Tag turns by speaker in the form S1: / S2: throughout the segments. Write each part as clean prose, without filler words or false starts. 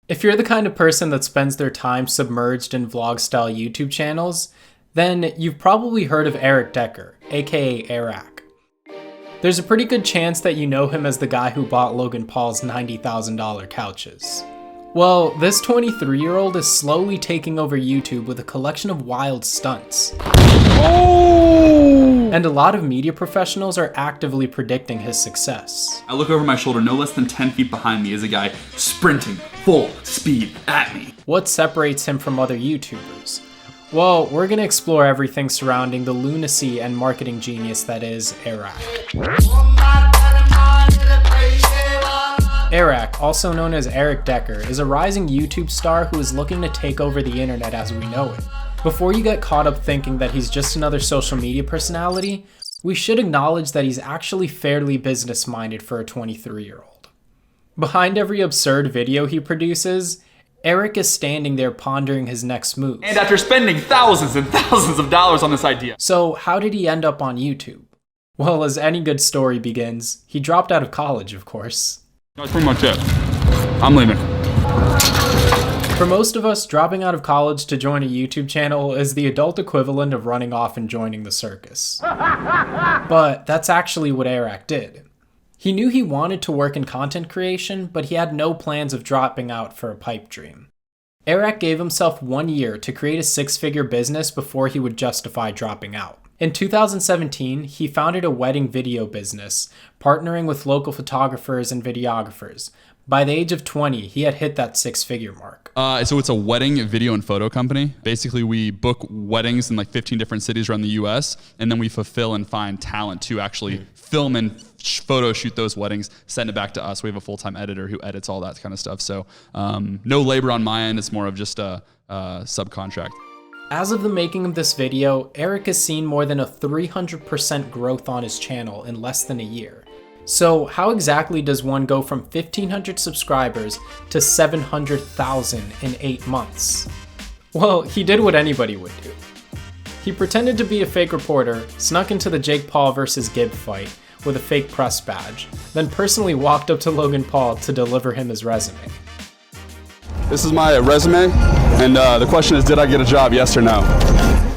S1: If you're the kind of person that spends their time submerged in vlog-style YouTube channels, then you've probably heard of Eric Decker, aka Airrack. There's a pretty good chance that you know him as the guy who bought Logan Paul's $90,000 couches. Well, this 23-year-old is slowly taking over YouTube with a collection of wild stunts. Oh! And a lot of media professionals are actively predicting his success.
S2: I look over my shoulder, no less than 10 feet behind me is a guy sprinting full speed at me.
S1: What separates him from other YouTubers? Well, we're gonna explore everything surrounding the lunacy and marketing genius that is Airrack. Airrack, also known as Eric Decker, is a rising YouTube star who is looking to take over the internet as we know it. Before you get caught up thinking that he's just another social media personality, we should acknowledge that he's actually fairly business-minded for a 23-year-old. Behind every absurd video he produces, Eric is standing there pondering his next move.
S2: And after spending thousands and thousands of dollars on this idea.
S1: So how did he end up on YouTube? Well, as any good story begins, he dropped out of college, of course.
S2: That's pretty much it. I'm leaving.
S1: For most of us, dropping out of college to join a YouTube channel is the adult equivalent of running off and joining the circus. But that's actually what Airrack did. He knew he wanted to work in content creation, but he had no plans of dropping out for a pipe dream. Airrack gave himself 1 year to create a six-figure business before he would justify dropping out. In 2017, he founded a wedding video business, partnering with local photographers and videographers. By the age of 20, he had hit that six-figure mark.
S3: So it's a wedding video and photo company. Basically, we book weddings in like 15 different cities around the US, and then we fulfill and find talent to actually film and photo shoot those weddings, send it back to us. We have a full-time editor who edits all that kind of stuff. So no labor on my end. It's more of just a subcontract.
S1: As of the making of this video, Eric has seen more than a 300% growth on his channel in less than a year. So how exactly does one go from 1,500 subscribers to 700,000 in 8 months? Well, he did what anybody would do. He pretended to be a fake reporter, snuck into the Jake Paul vs. Gibb fight with a fake press badge, then personally walked up to Logan Paul to deliver him his resume.
S4: This is my resume, and the question is, did I get a job, yes or no?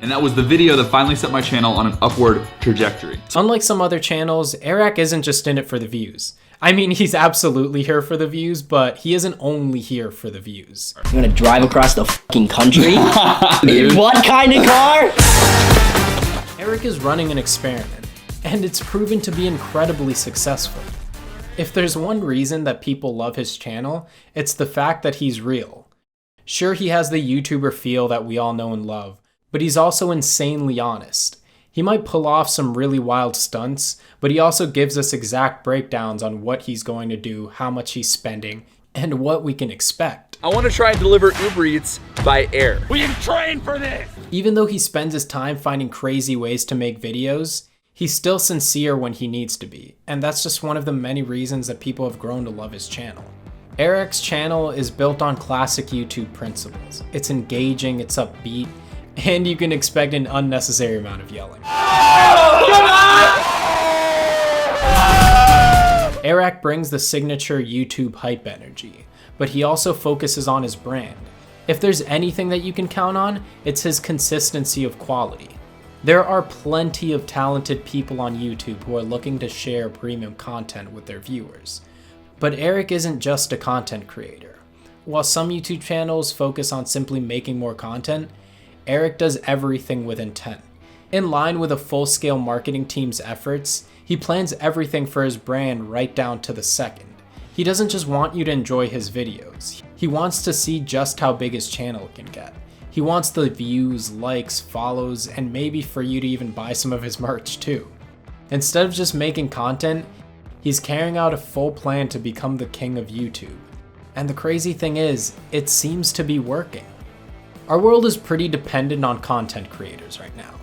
S2: And that was the video that finally set my channel on an upward trajectory.
S1: Unlike some other channels, Airrack isn't just in it for the views. I mean, he's absolutely here for the views, but he isn't only here for the views.
S5: You wanna drive across the fucking country? What kind of car?
S1: Eric is running an experiment, and it's proven to be incredibly successful. If there's one reason that people love his channel, it's the fact that he's real. Sure, he has the YouTuber feel that we all know and love, but he's also insanely honest. He might pull off some really wild stunts, but he also gives us exact breakdowns on what he's going to do, how much he's spending, and what we can expect.
S6: I want to try and deliver Uber Eats by air.
S2: We can train for this!
S1: Even though he spends his time finding crazy ways to make videos, he's still sincere when he needs to be, and that's just one of the many reasons that people have grown to love his channel. Airrack's channel is built on classic YouTube principles. It's engaging, it's upbeat, and you can expect an unnecessary amount of yelling. Airrack brings the signature YouTube hype energy, but he also focuses on his brand. If there's anything that you can count on, it's his consistency of quality. There are plenty of talented people on YouTube who are looking to share premium content with their viewers. But Eric isn't just a content creator. While some YouTube channels focus on simply making more content, Eric does everything with intent. In line with a full-scale marketing team's efforts, he plans everything for his brand right down to the second. He doesn't just want you to enjoy his videos. He wants to see just how big his channel can get. He wants the views, likes, follows, and maybe for you to even buy some of his merch too. Instead of just making content, he's carrying out a full plan to become the king of YouTube. And the crazy thing is, it seems to be working. Our world is pretty dependent on content creators right now.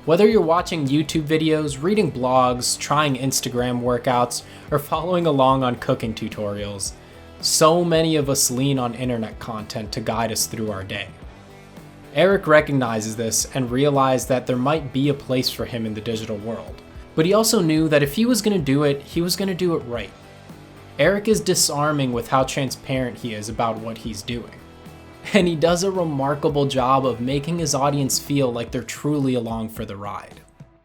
S1: Whether you're watching YouTube videos, reading blogs, trying Instagram workouts, or following along on cooking tutorials, so many of us lean on internet content to guide us through our day. Eric recognizes this and realized that there might be a place for him in the digital world. But he also knew that if he was going to do it, he was going to do it right. Eric is disarming with how transparent he is about what he's doing. And he does a remarkable job of making his audience feel like they're truly along for the ride.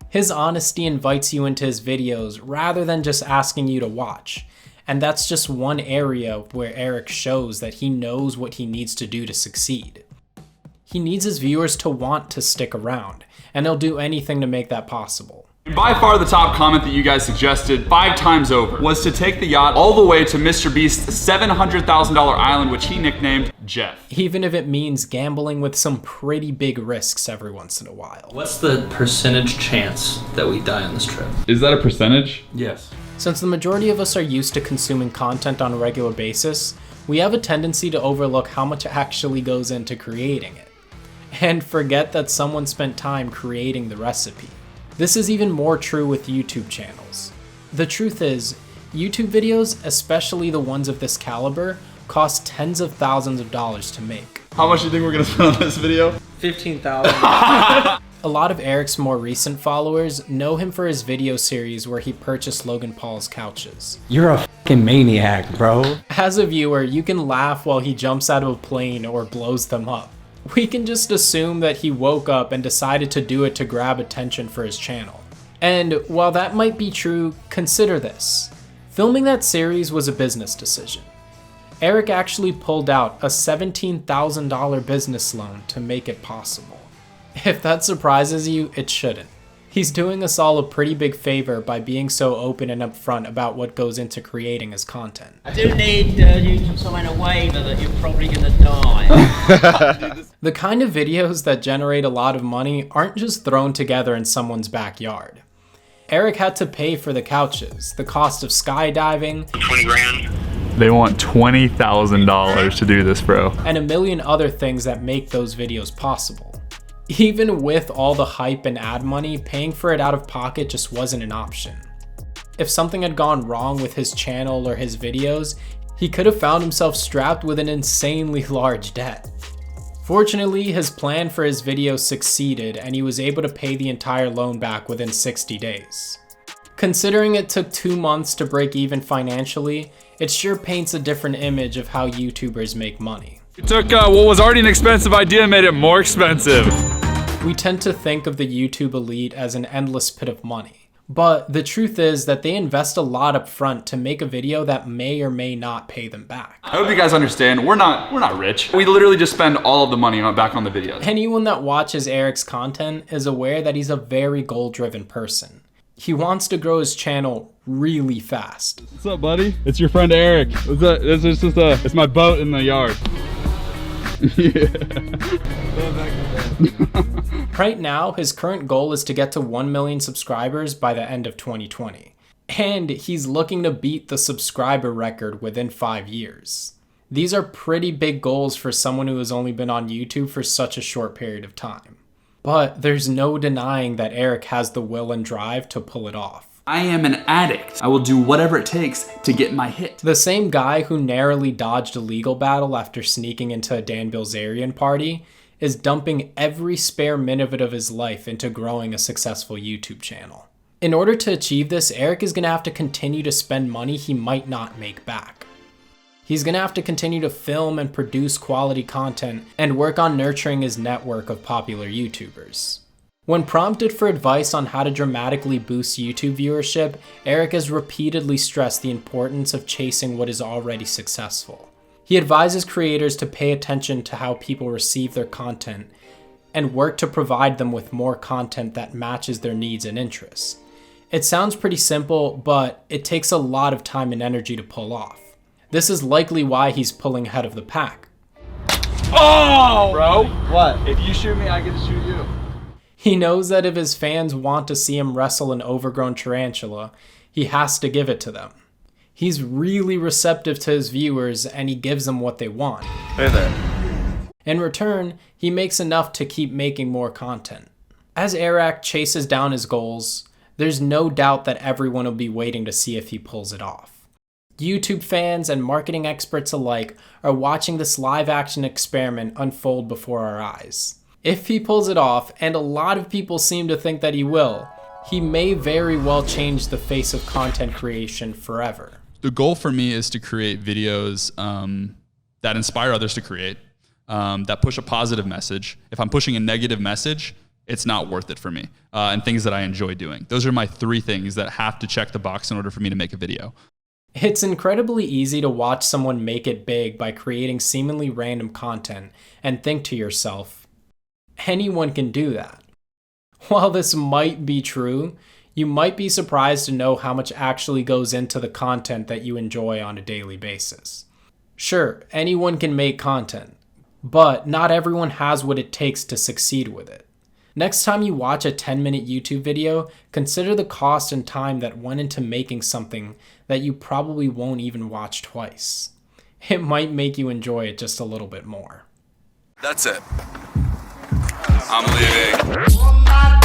S1: His honesty invites you into his videos rather than just asking you to watch. And that's just one area where Eric shows that he knows what he needs to do to succeed. He needs his viewers to want to stick around, and he'll do anything to make that possible.
S2: By far the top comment that you guys suggested 5 times over was to take the yacht all the way to Mr. Beast's $700,000 island, which he nicknamed Jeff.
S1: Even if it means gambling with some pretty big risks every once in a while.
S7: What's the percentage chance that we die on this trip?
S2: Is that a percentage?
S7: Yes.
S1: Since the majority of us are used to consuming content on a regular basis, we have a tendency to overlook how much actually goes into creating it, and forget that someone spent time creating the recipe. This is even more true with YouTube channels. The truth is, YouTube videos, especially the ones of this caliber, cost tens of thousands of dollars to make.
S2: How much do you think we're gonna spend on this video?
S7: $15,000.
S1: A lot of Eric's more recent followers know him for his video series where he purchased Logan Paul's couches.
S8: You're a fucking maniac, bro.
S1: As a viewer, you can laugh while he jumps out of a plane or blows them up. We can just assume that he woke up and decided to do it to grab attention for his channel. And while that might be true, consider this. Filming that series was a business decision. Eric actually pulled out a $17,000 business loan to make it possible. If that surprises you, it shouldn't. He's doing us all a pretty big favor by being so open and upfront about what goes into creating his content.
S5: I do need you to sign a waiver that you're probably gonna die.
S1: The kind of videos that generate a lot of money aren't just thrown together in someone's backyard. Eric had to pay for the couches, the cost of skydiving,
S9: 20 grand.
S2: They want $20,000 to do this, bro.
S1: and a million other things that make those videos possible. Even with all the hype and ad money, paying for it out of pocket just wasn't an option. If something had gone wrong with his channel or his videos, he could have found himself strapped with an insanely large debt. Fortunately, his plan for his videos succeeded and he was able to pay the entire loan back within 60 days. Considering it took 2 months to break even financially, it sure paints a different image of how YouTubers make money.
S2: It took what was already an expensive idea and made it more expensive.
S1: We tend to think of the YouTube elite as an endless pit of money, but the truth is that they invest a lot up front to make a video that may or may not pay them back.
S2: I hope you guys understand, we're not rich. We literally just spend all of the money back on the videos.
S1: Anyone that watches Eric's content is aware that he's a very goal-driven person. He wants to grow his channel really fast.
S4: What's up, buddy? It's your friend Eric. What's up? It's my boat in the yard.
S1: Right now, his current goal is to get to 1 million subscribers by the end of 2020. And he's looking to beat the subscriber record within 5 years. These are pretty big goals for someone who has only been on YouTube for such a short period of time. But there's no denying that Eric has the will and drive to pull it off.
S2: I am an addict. I will do whatever it takes to get my hit.
S1: The same guy who narrowly dodged a legal battle after sneaking into a Dan Bilzerian party is dumping every spare minute of his life into growing a successful YouTube channel. In order to achieve this, Eric is going to have to continue to spend money he might not make back. He's going to have to continue to film and produce quality content and work on nurturing his network of popular YouTubers. When prompted for advice on how to dramatically boost YouTube viewership, Eric has repeatedly stressed the importance of chasing what is already successful. He advises creators to pay attention to how people receive their content and work to provide them with more content that matches their needs and interests. It sounds pretty simple, but it takes a lot of time and energy to pull off. This is likely why he's pulling ahead of the pack.
S2: Oh! Bro, what? If you shoot me, I get to shoot you.
S1: He knows that if his fans want to see him wrestle an overgrown tarantula, he has to give it to them. He's really receptive to his viewers and he gives them what they want.
S6: Hey there.
S1: In return, he makes enough to keep making more content. As Airrack chases down his goals, there's no doubt that everyone will be waiting to see if he pulls it off. YouTube fans and marketing experts alike are watching this live-action experiment unfold before our eyes. If he pulls it off, and a lot of people seem to think that he will, he may very well change the face of content creation forever.
S3: The goal for me is to create videos that inspire others to create, that push a positive message. If I'm pushing a negative message, it's not worth it for me. And things that I enjoy doing. Those are my 3 things that have to check the box in order for me to make a video.
S1: It's incredibly easy to watch someone make it big by creating seemingly random content and think to yourself, anyone can do that. While this might be true, you might be surprised to know how much actually goes into the content that you enjoy on a daily basis. Sure, anyone can make content, but not everyone has what it takes to succeed with it. Next time you watch a 10-minute YouTube video, consider the cost and time that went into making something that you probably won't even watch twice. It might make you enjoy it just a little bit more.
S4: That's it. I'm leaving.